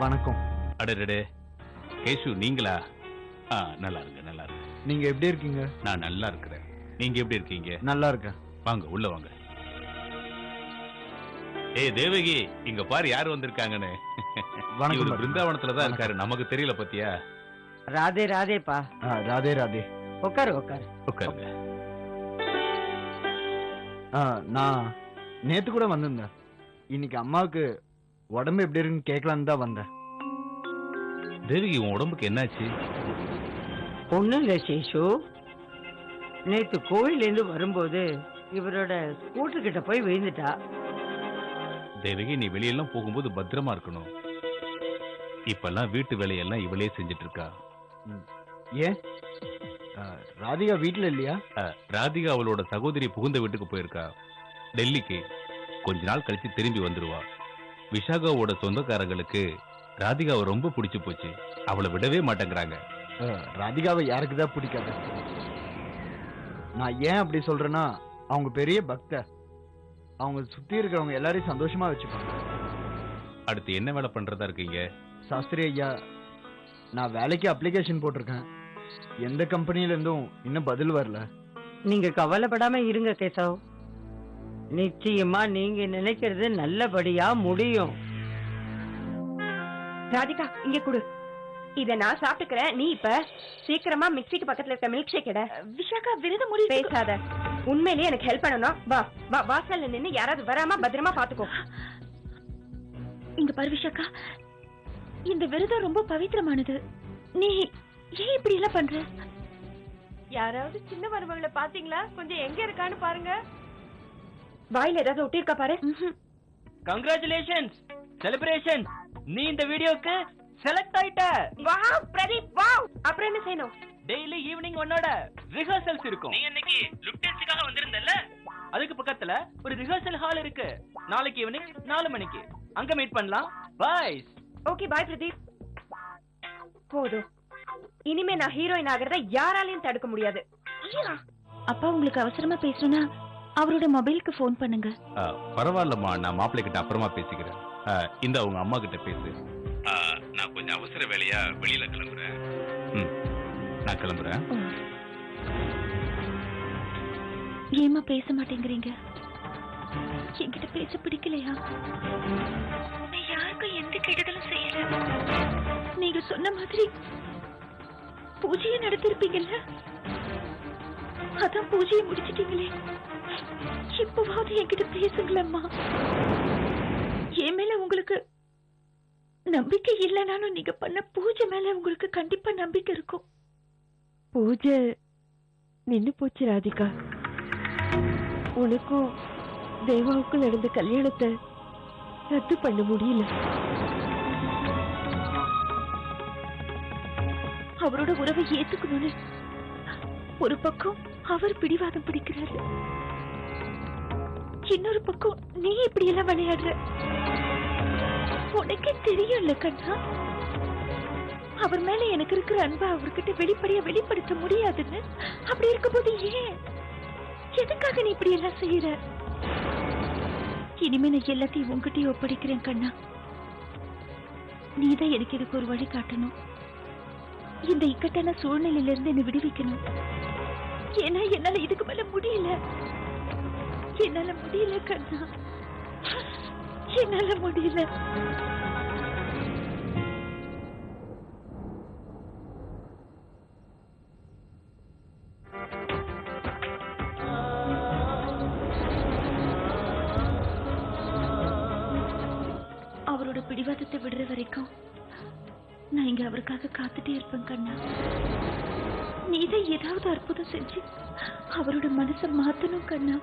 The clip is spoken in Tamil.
வணக்கம். அடடே கேஷு, நீங்களா? நல்லா இருக்கு, நல்லா இருக்கு. நீங்க எப்படி இருக்கீங்க? நான் நல்லா இருக்கிறேன். நீங்க எப்படி இருக்கீங்க? நல்லா இருக்கேன். வாங்க உள்ள வாங்க. ஏய் தேவகி, இங்க பாரு யார் வந்திருக்காங்கன்னு. இவரு பிருந்தாவனத்துல தான் இருக்காரு, நமக்கு தெரியல பத்தியா? ராதே ராதேப்பா. ராதே ராதே. உட்காரு உட்காரு. உட்காருங்க. நான் நேத்து கூட வந்திருந்தேன். இன்னைக்கு அம்மாவுக்கு உடம்பு எப்படி இருக்குன்னு கேட்கலான்னு தான் வந்தேன். தேவகி, உன் உடம்புக்கு என்னாச்சு? ஒண்ணும் இல்ல சேஷு, நேத்து கோயில இருந்து வரும்போது இவரோட ஸ்கூட்டர் கிட்ட போய் விழுந்துட்டா. தேவகி, நீ வெளியெல்லாம் போகும்போது பத்திரமா இருக்கணும். இப்பெல்லாம் வீட்டு வேலையெல்லாம் இவளே செஞ்சிட்டு இருக்கா. ஏன் ராதிகா வீட்டுல இல்லையா? ராதிகா அவளோட சகோதரி புகுந்த வீட்டுக்கு போயிருக்கா, டெல்லிக்கு. கொஞ்ச நாள் கழிச்சு திரும்பி வந்துருவா. விஷாகாவோட சொந்தக்காரங்களுக்கு ராதிகாவை ரொம்ப பிடிச்சு போச்சு, அவளை விடவே மாட்டேங்கிறாங்க. ராதிகாவை யாருக்குதான் பிடிக்காது? நான் ஏன் அப்படி சொல்றேன்னா, அவங்க பெரிய பக்தர். அவங்க சுத்தி இருக்கிறவங்க எல்லாரையும் சந்தோஷமா வச்சுப்பாங்க. அடுத்து என்ன வேலை பண்றதா இருக்கீங்க? சாஸ்திரி ஐயா, நான் வேலைக்கு அப்ளிகேஷன் போட்டிருக்கேன். எந்த கம்பெனில இருந்தும் இன்னும் பதில் வரல. நீங்க கவலைப்படாம இருங்க கேசவ், நிச்சயமா நீங்க நினைக்கிறது நல்லபடியா முடியும். ராதிகா, இங்க குடு. இத நான் சாப்பிட்டுக்கிறேன். நீ இப்ப சீக்கிரமா மிக்சிக்கு பக்கத்துல இருக்க மில்க் ஷேக் எட. விஷாக்கா, விரதம் முடி. பேசாத. உண்மையிலேயே எனக்கு ஹெல்ப் பண்ணணும். வா வா, வாசல்ல நின்னு யாராவது வராம பத்திரமா பாத்துக்கோ. இங்க பாரு விஷாக்கா, இந்த விரதம் ரொம்ப பவித்திரமானது. நீ ஏன் இப்படி எல்லாம் பண்ற? யாராவது சின்ன மருமகளை பாத்தீங்களா? கொஞ்சம் எங்க இருக்கான்னு பாருங்க. வாயில ஏதாவது ஒட்டிருக்கா பாரு. Congratulations, celebration. நீ இந்த வீடியோக்கு செலக்ட் ஆயிட்ட. Wow Pradeep, wow. அப்புறம் என்ன செய்யணும்? டெய்லி ஈவினிங் உன்னோட ரிஹர்சல்ஸ் இருக்கும். நீ இன்னைக்கு லுக் டான்ஸ்க்காக வந்திருந்தல்ல, அதுக்கு பக்கத்துல ஒரு ரிஹர்சல் ஹால் இருக்கு. நாளைக்கு ஈவினிங் 4 மணிக்கு அங்க மீட் பண்ணலாம். பை. Okay, bye Pradeep. போதும், இனிமே நான் ஹீரோயின் ஆகிறத யாராலையும் தடுக்க முடியாது. அப்பா, உங்களுக்கு அவசரமா பேசணும்னா அவரோட மொபைலுக்கு போன் பண்ணுங்க. பரவாயில்லம்மா, நான் மாப்பிள்ளை கிட்ட அப்புறமா பேசிக்கிறேன். இந்த உங்க அம்மா கிட்ட பேசு. நான் கொஞ்சம் அவசர வேலையா வெளியில கிளம்புறேன். நான் கிளம்புறேன். ஏமா பேச மாட்டேங்கிறீங்க? என்கிட்ட பேச பிடிக்கலையா? நான் யாருக்கும் எந்த கெடுதலும் செய்யல. நீங்க சொன்ன மாதிரி பூஜையை நடத்திருப்பீங்கல்ல, அதான் பூஜையை முடிச்சிட்டீங்களே. இப்பவாவது என்கிட்ட பேசுங்களம்மா. என் மேல உங்களுக்கு நம்பிக்கை இல்லைனாலும் நீங்க பண்ண பூஜை மேல உங்களுக்கு கண்டிப்பா நம்பிக்கை இருக்கும். பூஜை நின்னு போச்சு ராதிகா. உனக்கும் தேவாவுக்கும் நடந்த கல்யாணத்தை ரத்து பண்ண முடியல. அவரோட உறவை ஏத்துக்கணும்னு ஒரு பக்கம் அவர் பிடிவாதம் பிடிக்கிறாரு, இன்னொரு பக்கம் நீ இப்படி எல்லாம் விளையாடுற. உனக்கே தெரியும்ல கண்ணா, அவர் மேல எனக்கு இருக்கிற அன்பா அவர்கிட்ட வெளிப்படையா வெளிப்படுத்த முடியாதுன்னு. அப்படி இருக்கும்போது ஏன், எதுக்காக நீ இப்படி எல்லாம் செய்யற? இனிமே நான் எல்லாத்தையும் உங்ககிட்டயும் ஒப்படைக்கிறேன் கண்ணா. நீதான் எனக்கு இதுக்கு ஒரு வழி காட்டணும். இந்த இக்கட்டான சூழ்நிலையில இருந்து என்னை விடுவிக்கணும். ஏன்னா என்னால இதுக்கு மேல முடியல. என்னால முடியல கண்ணா, என்னால முடியல. அவரோட பிடிவாதத்தை விடுற வரைக்கும் நான் இங்க அவருக்காக காத்துட்டே இருப்பேன் கண்ணா. நீதான் ஏதாவது அற்புதம் செஞ்சு அவரோட மனசை மாத்தணும் கண்ணா.